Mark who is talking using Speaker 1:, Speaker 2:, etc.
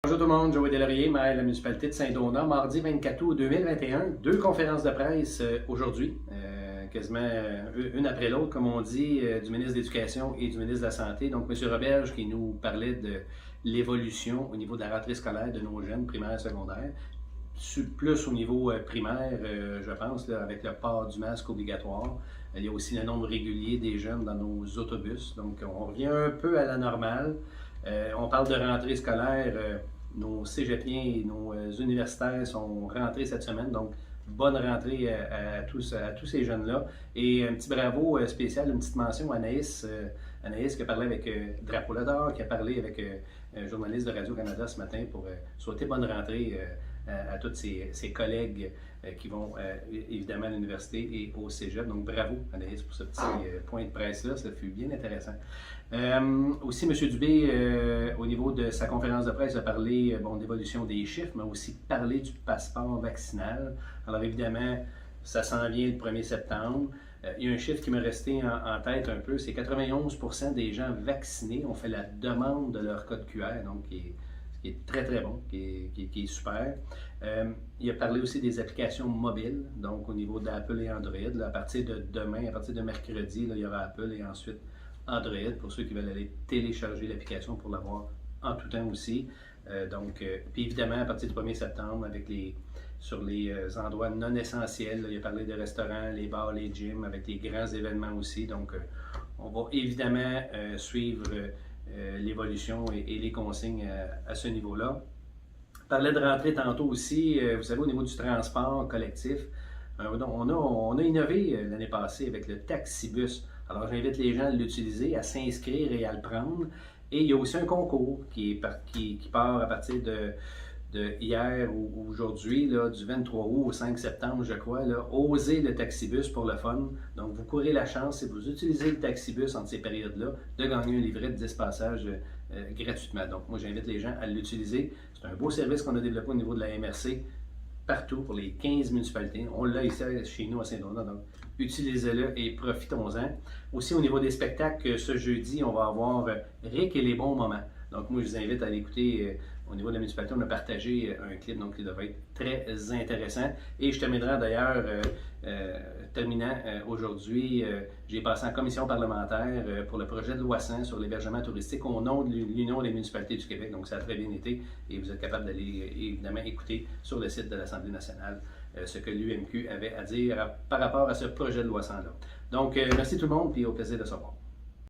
Speaker 1: Bonjour tout le monde, Joël Delaurier, maire de la municipalité de Saint-Donat, mardi 24 août 2021. Deux conférences de presse aujourd'hui, quasiment une après l'autre, comme on dit, du ministre de l'Éducation et du ministre de la Santé. Donc, M. Roberge qui nous parlait de l'évolution au niveau de la rentrée scolaire de nos jeunes primaires et secondaires, plus au niveau primaire, je pense, là, avec le port du masque obligatoire. Il y a aussi le nombre régulier des jeunes dans nos autobus. Donc, on revient un peu à la normale. On parle de rentrée scolaire. Nos cégepiens et nos universitaires sont rentrés cette semaine. Donc, bonne rentrée à tous ces jeunes-là. Et un petit bravo spécial, une petite mention à Anaïs. Anaïs qui a parlé avec Drapeau Lador, qui a parlé avec un journaliste de Radio-Canada ce matin pour souhaiter bonne rentrée à tous ses collègues qui vont évidemment à l'université et au cégep. Donc bravo Anaïs pour ce petit point de presse-là, ça fut bien intéressant. Aussi M. Dubé, au niveau de sa conférence de presse, a parlé d'évolution des chiffres, mais aussi parlé du passeport vaccinal. Alors évidemment, ça s'en vient le 1er septembre. Il y a un chiffre qui m'est resté en tête un peu, c'est 91% des gens vaccinés ont fait la demande de leur code QR, donc qui est très très bon, qui est super. Il a parlé aussi des applications mobiles, donc au niveau d'Apple et Android. Là, à partir de demain, à partir de mercredi, là, il y aura Apple et ensuite Android pour ceux qui veulent aller télécharger l'application pour l'avoir en tout temps aussi. Puis évidemment, à partir du 1er septembre, sur les endroits non essentiels, là, il a parlé des restaurants, les bars, les gyms, avec les grands événements aussi. Donc, on va évidemment suivre l'évolution et les consignes à ce niveau-là. On parlait de rentrée tantôt aussi, vous savez, au niveau du transport collectif, on a innové l'année passée avec le taxibus. Alors j'invite les gens à l'utiliser, à s'inscrire et à le prendre. Et il y a aussi un concours qui part à partir de hier ou aujourd'hui, là, du 23 août au 5 septembre, je crois, là, Osez le taxibus pour le fun. Donc, vous courez la chance, si vous utilisez le taxibus entre ces périodes-là, de gagner un livret de 10 passages gratuitement. Donc, moi, j'invite les gens à l'utiliser. C'est un beau service qu'on a développé au niveau de la MRC, partout pour les 15 municipalités. On l'a ici chez nous à Saint-Donat, donc utilisez-le et profitons-en. Aussi, au niveau des spectacles, ce jeudi, on va avoir Rick et les bons moments. Donc, moi, je vous invite à l'écouter. Au niveau de la municipalité, on a partagé un clip, donc qui devrait être très intéressant. Et je terminerai d'ailleurs, terminant aujourd'hui, j'ai passé en commission parlementaire pour le projet de loi 100 sur l'hébergement touristique au nom de l'Union des municipalités du Québec. Donc, ça a très bien été et vous êtes capable d'aller évidemment écouter sur le site de l'Assemblée nationale ce que l'UMQ avait à dire par rapport à ce projet de loi 100-là. Donc, merci tout le monde et au plaisir de se revoir.